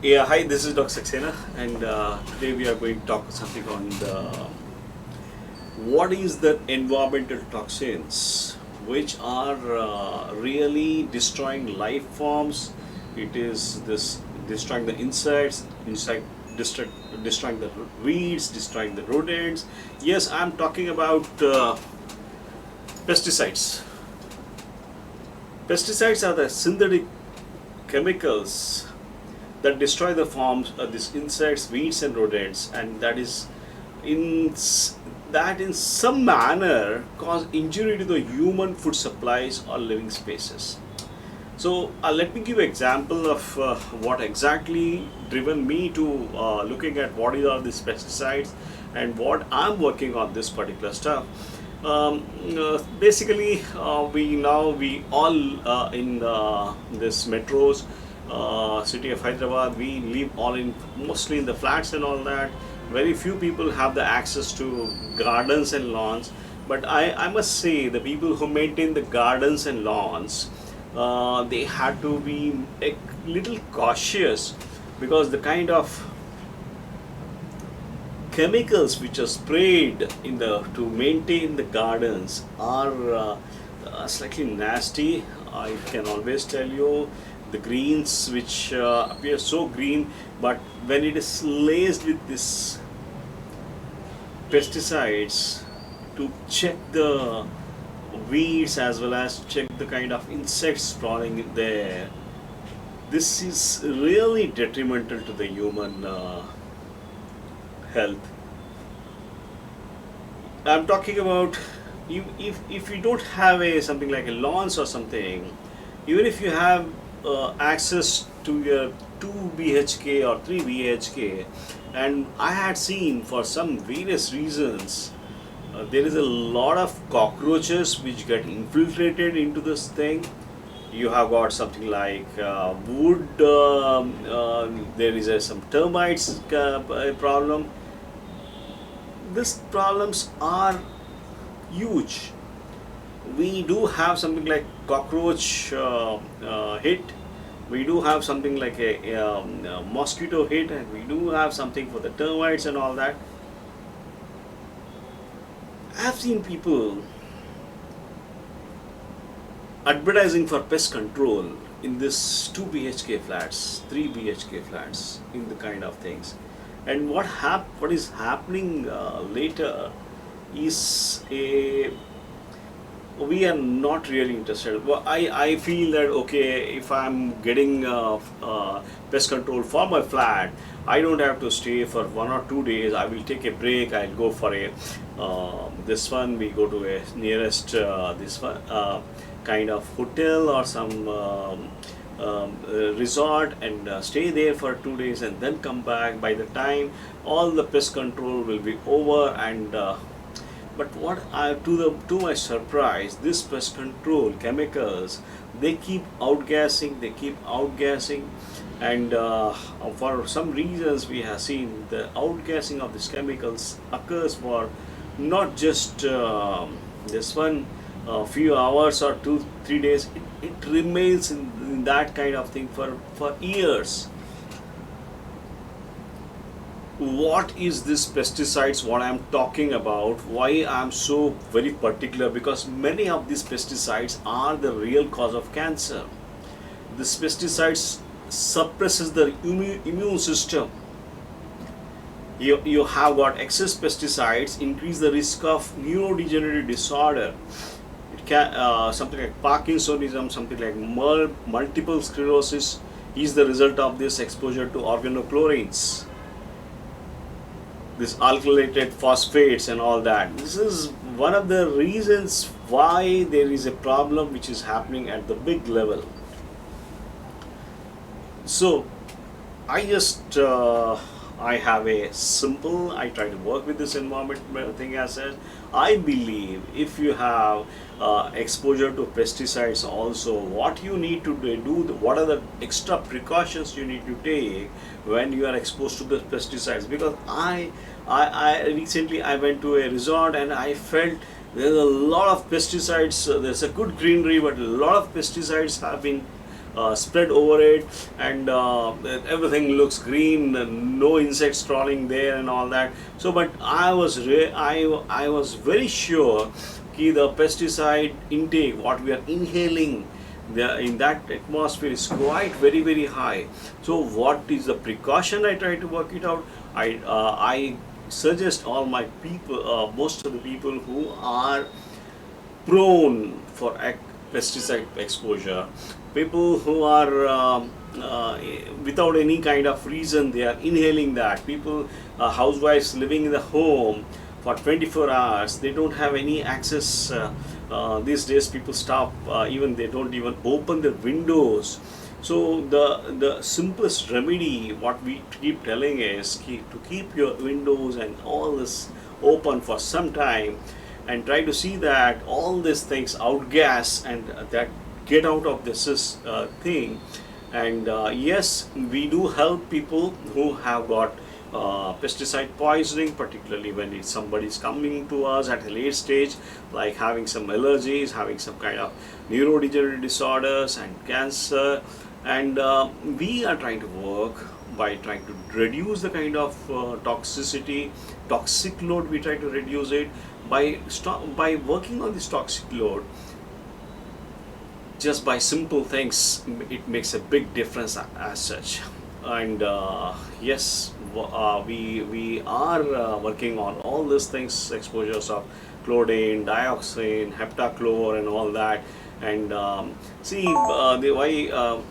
Yeah, hi, this is Dr. Saxena, and today we are going to talk something on what is the environmental toxins which are really destroying life forms. It is this destroying the insects, destroying the weeds, destroying the rodents. Yes, I'm talking about pesticides. Pesticides are the synthetic chemicals that destroy the forms of these insects, weeds, and rodents, and in that in some manner cause injury to the human food supplies or living spaces. So let me give an example of what exactly driven me to looking at what are these pesticides and what I'm working on this particular stuff. Basically, we all in this metros, city of Hyderabad, we live all in mostly in the flats and all that. Very few people have the access to gardens and lawns. But I must say the people who maintain the gardens and lawns, they had to be a little cautious because the kind of chemicals which are sprayed in the to maintain the gardens are slightly nasty. I can always tell you the greens which appear so green, but when it is laced with this pesticides to check the weeds as well as check the kind of insects crawling in there, this is really detrimental to the human health. I'm talking about if you don't have a something like a lawns or something, even if you have access to your 2 BHK or 3 BHK, and I had seen for some various reasons there is a lot of cockroaches which get infiltrated into this thing. You have got something like wood, there is some termites problem. These problems are huge. We do have something like cockroach hit, we do have something like a mosquito hit, and we do have something for the termites and all that. I've seen people advertising for pest control in this 2 BHK flats, 3 BHK flats, in the kind of things. And what is happening later is we are not really interested. Well, I feel that okay, if I'm getting pest control for my flat, I don't have to stay for 1 or 2 days. I will take a break. I'll go for a this one. We go to a nearest this one kind of hotel or some resort and stay there for 2 days and then come back. By the time all the pest control will be over, and but what I to my surprise, this pest control chemicals, they keep outgassing, and for some reasons we have seen the outgassing of these chemicals occurs for not just this one few hours or 2 3 days. It remains in that kind of thing for years. What is this pesticides, what I'm talking about, why I'm so very particular, because many of these pesticides are the real cause of cancer. This pesticides suppresses the immune system. You have got excess pesticides increase the risk of neurodegenerative disorder. It can something like Parkinsonism, something like multiple sclerosis is the result of this exposure to organochlorines, this alkylated phosphates and all that. This is one of the reasons why there is a problem which is happening at the big level. So I just I have a simple, I try to work with this environment thing as such. I believe if you have exposure to pesticides also, what you need to what are the extra precautions you need to take when you are exposed to the pesticides. Because I recently I went to a resort and I felt there's a lot of pesticides. There's a good greenery, but a lot of pesticides have been spread over it, and everything looks green, no insects crawling there and all that. So but I was very sure कि the pesticide intake what we are inhaling in that atmosphere is quite very high. So what is the precaution? I try to work it out. I suggest all my people, most of the people who are prone for pesticide exposure, people who are without any kind of reason they are inhaling that, people, housewives living in the home for 24 hours, they don't have any access. These days people stop, even they don't even open the windows. So the simplest remedy what we keep telling is to keep your windows and all this open for some time, and try to see that all these things outgas and that get out of this thing. And yes, we do help people who have got pesticide poisoning, particularly when it's somebody's coming to us at a late stage, like having some allergies, having some kind of neurodegenerative disorders and cancer. And we are trying to work by trying to reduce the kind of toxicity, toxic load. We try to reduce it by working on this toxic load. Just by simple things, it makes a big difference as such. And yes, we are working on all these things, exposures of chlorine, dioxin, heptachlor and all that. And see, the why